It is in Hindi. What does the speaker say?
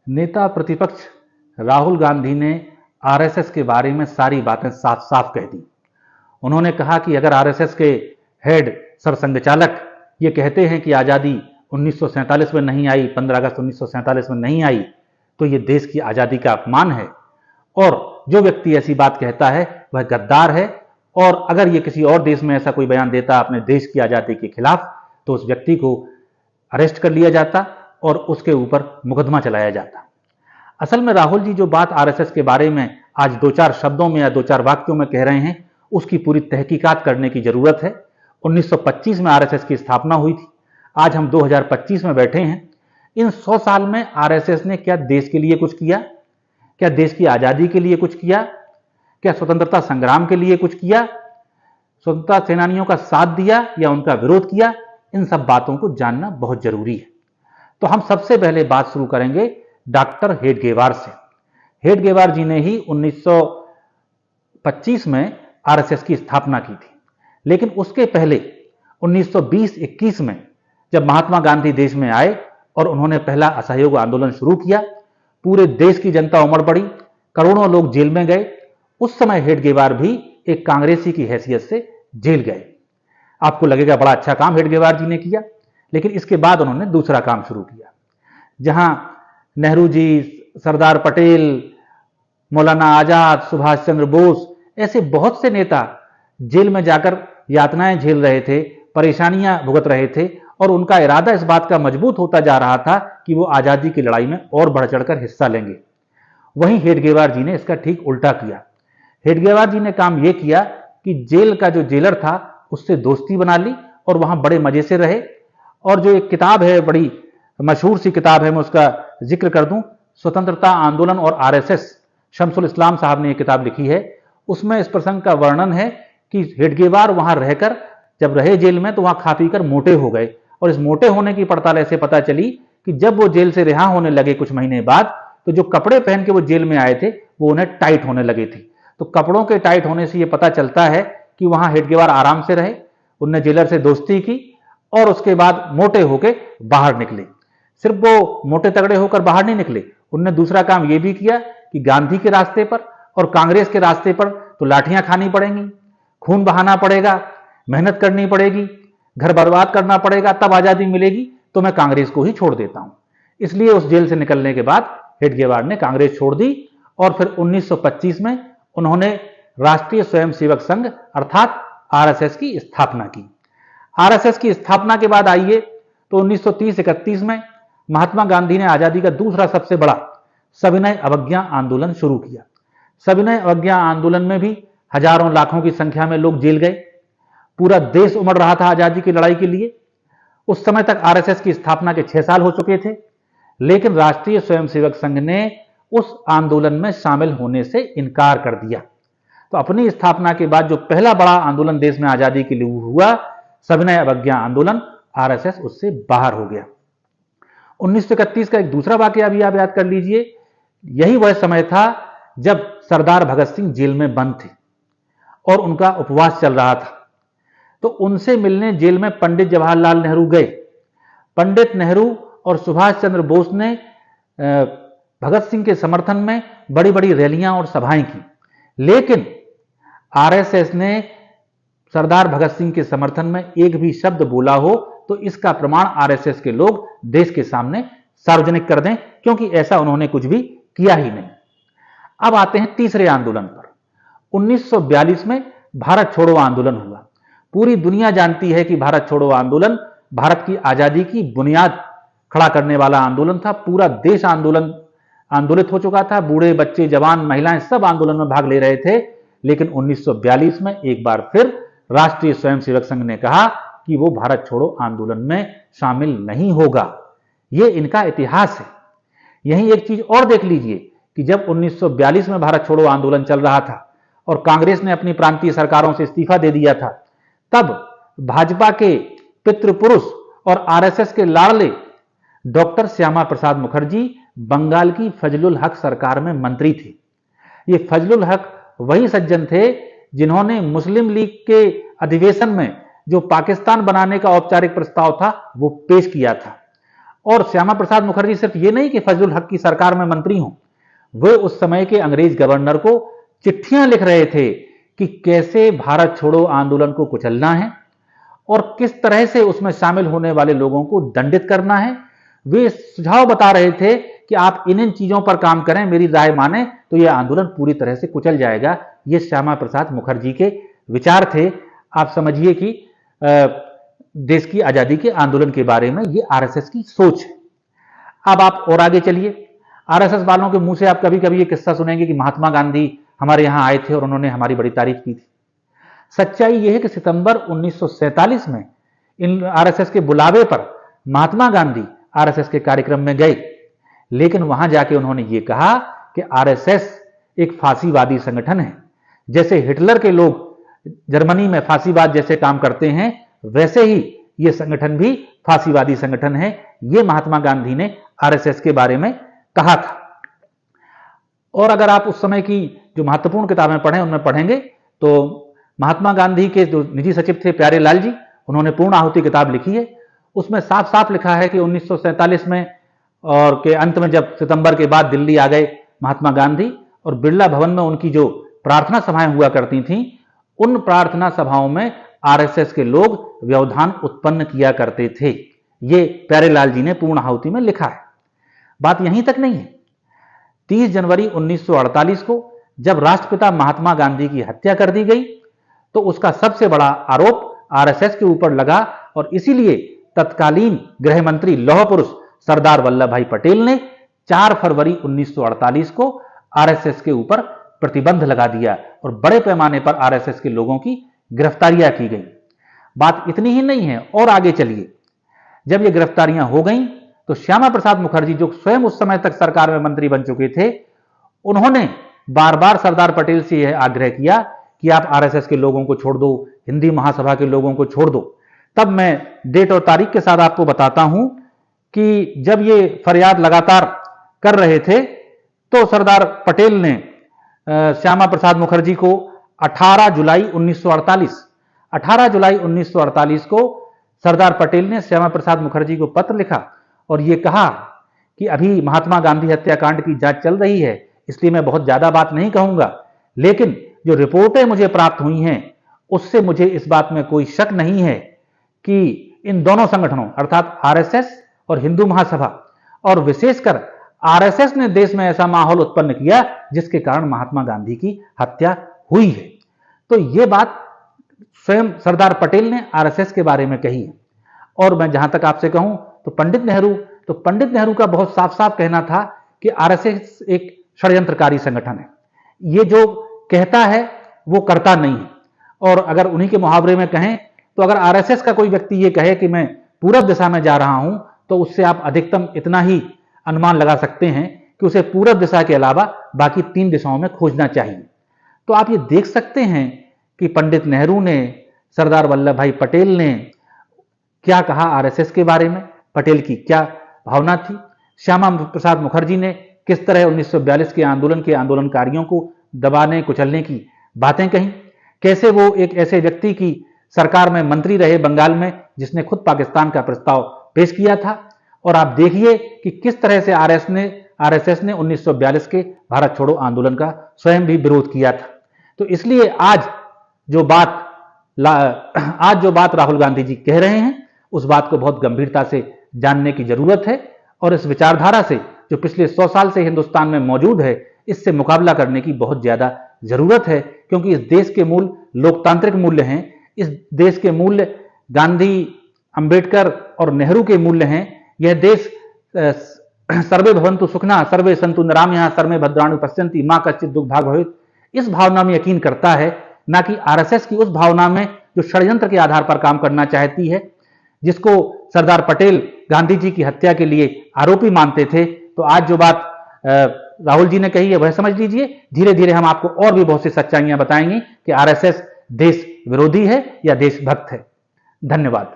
नेता प्रतिपक्ष राहुल गांधी ने आरएसएस के बारे में सारी बातें साफ साफ कह दी। उन्होंने कहा कि अगर आरएसएस के हेड सरसंघचालक ये कहते हैं कि आज़ादी 1947 में नहीं आई, 15 अगस्त 1947 में नहीं आई, तो ये देश की आज़ादी का अपमान है और जो व्यक्ति ऐसी बात कहता है वह गद्दार है। और अगर ये किसी और देश में ऐसा कोई बयान देता अपने देश की आज़ादी के खिलाफ तो उस व्यक्ति को अरेस्ट कर लिया जाता और उसके ऊपर मुकदमा चलाया जाता। असल में राहुल जी जो बात आरएसएस के बारे में आज 2-4 शब्दों में या 2-4 वाक्यों में कह रहे हैं उसकी पूरी तहकीकात करने की जरूरत है। 1925 में आरएसएस की स्थापना हुई थी, आज हम 2025 में बैठे हैं। इन 100 साल में आरएसएस ने क्या देश के लिए कुछ किया? क्या देश की आज़ादी के लिए कुछ किया? क्या स्वतंत्रता संग्राम के लिए कुछ किया? स्वतंत्रता सेनानियों का साथ दिया या उनका विरोध किया? इन सब बातों को जानना बहुत जरूरी है। तो हम सबसे पहले बात शुरू करेंगे डॉक्टर हेडगेवार से। हेडगेवार जी ने ही 1925 में आरएसएस की स्थापना की थी, लेकिन उसके पहले 1920-21 में जब महात्मा गांधी देश में आए और उन्होंने पहला असहयोग आंदोलन शुरू किया, पूरे देश की जनता उमड़ पड़ी, करोड़ों लोग जेल में गए। उस समय हेडगेवार भी एक कांग्रेसी की हैसियत से जेल गए। आपको लगेगा बड़ा अच्छा काम हेडगेवार जी ने किया, लेकिन इसके बाद उन्होंने दूसरा काम शुरू किया। जहां नेहरू जी, सरदार पटेल, मौलाना आजाद, सुभाष चंद्र बोस ऐसे बहुत से नेता जेल में जाकर यातनाएं झेल रहे थे, परेशानियां भुगत रहे थे और उनका इरादा इस बात का मजबूत होता जा रहा था कि वो आज़ादी की लड़ाई में और बढ़ चढ़कर हिस्सा लेंगे। वहीं हेडगेवार जी ने इसका ठीक उल्टा किया। हेडगेवार जी ने काम यह किया कि जेल का जो जेलर था उससे दोस्ती बना ली और वहां बड़े मजे से रहे। और जो एक किताब है, बड़ी मशहूर सी किताब है, मैं उसका जिक्र कर दूं, स्वतंत्रता आंदोलन और आरएसएस, शमसुल इस्लाम साहब ने यह किताब लिखी है। उसमें इस प्रसंग का वर्णन है कि हेडगेवार वहां रहकर जब रहे जेल में तो वहां खा पी कर मोटे हो गए और इस मोटे होने की पड़ताल ऐसे पता चली कि जब वो जेल से रिहा होने लगे कुछ महीने बाद, तो जो कपड़े पहन के वो जेल में आए थे वो उन्हें टाइट होने लगे थे। तो कपड़ों के टाइट होने से ये पता चलता है कि वहां हेडगेवार आराम से रहे, उनने जेलर से दोस्ती की और उसके बाद मोटे होकर बाहर निकले। सिर्फ वो मोटे तगड़े होकर बाहर नहीं निकले, उनने दूसरा काम यह भी किया कि गांधी के रास्ते पर और कांग्रेस के रास्ते पर तो लाठियां खानी पड़ेंगी, खून बहाना पड़ेगा, मेहनत करनी पड़ेगी, घर बर्बाद करना पड़ेगा, तब आजादी मिलेगी, तो मैं कांग्रेस को ही छोड़ देता हूं। इसलिए उस जेल से निकलने के बाद हेडगेवार ने कांग्रेस छोड़ दी और फिर 1925 में उन्होंने राष्ट्रीय स्वयंसेवक संघ अर्थात आरएसएस की स्थापना की। आरएसएस की स्थापना के बाद आइए तो 1930-31 में महात्मा गांधी ने आजादी का दूसरा सबसे बड़ा सविनय अवज्ञा आंदोलन शुरू किया। सविनय अवज्ञा आंदोलन में भी हजारों लाखों की संख्या में लोग जेल गए। पूरा देश उमड़ रहा था आजादी की लड़ाई के लिए। उस समय तक आरएसएस की स्थापना के 6 साल हो चुके थे, लेकिन राष्ट्रीय स्वयंसेवक संघ ने उस आंदोलन में शामिल होने से इनकार कर दिया। तो अपनी स्थापना के बाद जो पहला बड़ा आंदोलन देश में आजादी के लिए हुआ, सविनय अवज्ञा आंदोलन, आरएसएस उससे बाहर हो गया। 1931 का एक दूसरा वाकया भी आप याद कर लीजिए। यही वह समय था जब सरदार भगत सिंह जेल में बंद थे और उनका उपवास चल रहा था। तो उनसे मिलने जेल में पंडित जवाहरलाल नेहरू गए। पंडित नेहरू और सुभाष चंद्र बोस ने भगत सिंह के समर्थन में बड़ी बड़ी रैलियां और सभाएं की, लेकिन आरएसएस ने सरदार भगत सिंह के समर्थन में एक भी शब्द बोला हो तो इसका प्रमाण आरएसएस के लोग देश के सामने सार्वजनिक कर दें, क्योंकि ऐसा उन्होंने कुछ भी किया ही नहीं। अब आते हैं तीसरे आंदोलन पर। 1942 में भारत छोड़ो आंदोलन हुआ। पूरी दुनिया जानती है कि भारत छोड़ो आंदोलन भारत की आजादी की बुनियाद खड़ा करने वाला आंदोलन था। पूरा देश आंदोलित हो चुका था, बूढ़े, बच्चे, जवान, महिलाएं सब आंदोलन में भाग ले रहे थे। लेकिन 1942 में एक बार फिर राष्ट्रीय स्वयंसेवक संघ ने कहा कि वो भारत छोड़ो आंदोलन में शामिल नहीं होगा। ये इनका इतिहास है। यहीं एक चीज और देख लीजिए कि जब 1942 में भारत छोड़ो आंदोलन चल रहा था और कांग्रेस ने अपनी प्रांतीय सरकारों से इस्तीफा दे दिया था, तब भाजपा के पितृपुरुष और आरएसएस के लाड़ले डॉक्टर श्यामा प्रसाद मुखर्जी बंगाल की फजलुल हक सरकार में मंत्री थे। ये फजलुल हक वही सज्जन थे जिन्होंने मुस्लिम लीग के अधिवेशन में जो पाकिस्तान बनाने का औपचारिक प्रस्ताव था वो पेश किया था। और श्यामा प्रसाद मुखर्जी सिर्फ ये नहीं कि फजलुल हक की सरकार में मंत्री हों, वे उस समय के अंग्रेज गवर्नर को चिट्ठियां लिख रहे थे कि कैसे भारत छोड़ो आंदोलन को कुचलना है और किस तरह से उसमें शामिल होने वाले लोगों को दंडित करना है। वे सुझाव बता रहे थे कि आप इन चीजों पर काम करें, मेरी राय माने तो यह आंदोलन पूरी तरह से कुचल जाएगा। ये श्यामा प्रसाद मुखर्जी के विचार थे। आप समझिए कि देश की आजादी के आंदोलन के बारे में ये आरएसएस की सोच है। अब आप और आगे चलिए। आरएसएस वालों के मुंह से आप कभी कभी ये किस्सा सुनेंगे कि महात्मा गांधी हमारे यहां आए थे और उन्होंने हमारी बड़ी तारीफ की थी। सच्चाई यह है कि सितंबर 1947 में इन आरएसएस के बुलावे पर महात्मा गांधी आरएसएस के कार्यक्रम में गए, लेकिन वहां जाके उन्होंने ये कहा कि आरएसएस एक फांसीवादी संगठन है। जैसे हिटलर के लोग जर्मनी में फांसीवाद जैसे काम करते हैं, वैसे ही ये संगठन भी फांसीवादी संगठन है। ये महात्मा गांधी ने आरएसएस के बारे में कहा था। और अगर आप उस समय की जो महत्वपूर्ण किताबें पढ़ें, उनमें पढ़ेंगे तो महात्मा गांधी के जो निजी सचिव थे प्यारे लाल जी, उन्होंने पूर्ण आहुति किताब लिखी है। उसमें साफ साफ लिखा है कि 1947 में और के अंत में जब सितंबर के बाद दिल्ली आ गए महात्मा गांधी और बिरला भवन में उनकी जो प्रार्थना सभाएं हुआ करती थीं, उन प्रार्थना सभाओं में आरएसएस के लोग व्यवधान उत्पन्न किया करते थे। ये प्यारे लाल जी ने पूर्ण आहुति में लिखा है। बात यहीं तक नहीं है। 30 जनवरी 1948 को जब राष्ट्रपिता महात्मा गांधी की हत्या कर दी गई तो उसका सबसे बड़ा आरोप आरएसएस के ऊपर लगा और इसीलिए तत्कालीन गृह मंत्री लौह पुरुष सरदार वल्लभ भाई पटेल ने 4 फरवरी 1948 को आरएसएस के ऊपर प्रतिबंध लगा दिया और बड़े पैमाने पर आरएसएस के लोगों की गिरफ्तारियां की गई। बात इतनी ही नहीं है, और आगे चलिए। जब ये गिरफ्तारियां हो गई तो श्यामा प्रसाद मुखर्जी, जो स्वयं उस समय तक सरकार में मंत्री बन चुके थे, उन्होंने बार बार सरदार पटेल से यह आग्रह किया कि आप आरएसएस के लोगों को छोड़ दो, हिंदी महासभा के लोगों को छोड़ दो। तब मैं डेट और तारीख के साथ आपको बताता हूं कि जब ये फरियाद लगातार कर रहे थे तो सरदार पटेल ने श्यामा प्रसाद मुखर्जी को 18 जुलाई 1948 को सरदार पटेल ने श्यामा प्रसाद मुखर्जी को पत्र लिखा और यह कहा कि अभी महात्मा गांधी हत्याकांड की जांच चल रही है, इसलिए मैं बहुत ज्यादा बात नहीं कहूंगा, लेकिन जो रिपोर्टें मुझे प्राप्त हुई हैं उससे मुझे इस बात में कोई शक नहीं है कि इन दोनों संगठनों अर्थात आरएसएस और हिंदू महासभा और विशेषकर आरएसएस ने देश में ऐसा माहौल उत्पन्न किया जिसके कारण महात्मा गांधी की हत्या हुई है। तो यह बात स्वयं सरदार पटेल ने आरएसएस के बारे में कही है। और मैं जहां तक आपसे कहूं तो पंडित नेहरू का बहुत साफ साफ कहना था कि आरएसएस एक षड्यंत्रकारी संगठन है। ये जो कहता है वो करता नहीं है। और अगर उन्हीं के मुहावरे में कहें तो अगर आरएसएस का कोई व्यक्ति ये कहे कि मैं पूरब दिशा में जा रहा हूं तो उससे आप अधिकतम इतना ही अनुमान लगा सकते हैं कि उसे पूरब दिशा के अलावा बाकी 3 दिशाओं में खोजना चाहिए। तो आप ये देख सकते हैं कि पंडित नेहरू ने, सरदार वल्लभ भाई पटेल ने क्या कहा आरएसएस के बारे में, पटेल की क्या भावना थी, श्यामा प्रसाद मुखर्जी ने किस तरह 1942 के आंदोलन के आंदोलनकारियों को दबाने कुचलने की बातें कही, कैसे वो एक ऐसे व्यक्ति की सरकार में मंत्री रहे बंगाल में जिसने खुद पाकिस्तान का प्रस्ताव पेश किया था। और आप देखिए कि किस तरह से आरएसएस ने 1942 के भारत छोड़ो आंदोलन का स्वयं भी विरोध किया था। तो इसलिए आज जो बात राहुल गांधी जी कह रहे हैं उस बात को बहुत गंभीरता से जानने की जरूरत है और इस विचारधारा से जो पिछले 100 साल से हिंदुस्तान में मौजूद है इससे मुकाबला करने की बहुत ज्यादा जरूरत है, क्योंकि इस देश के मूल लोकतांत्रिक मूल्य हैं, इस देश के मूल्य गांधी, अंबेडकर और नेहरू के मूल्य हैं। यह देश सर्वे भवन्तु सुखिनः सर्वे सन्तु निरामयाः सर्वे भद्राणि पश्यन्ति मा कश्चित् दुःखभाग् भवेत्, इस भावना में यकीन करता है, ना कि आरएसएस की उस भावना में जो षड्यंत्र के आधार पर काम करना चाहती है, जिसको सरदार पटेल गांधी जी की हत्या के लिए आरोपी मानते थे। तो आज जो बात राहुल जी ने कही है वह समझ लीजिए। धीरे धीरे हम आपको और भी बहुत सी सच्चाइयां बताएंगे कि आरएसएस देश विरोधी है या देशभक्त है। धन्यवाद।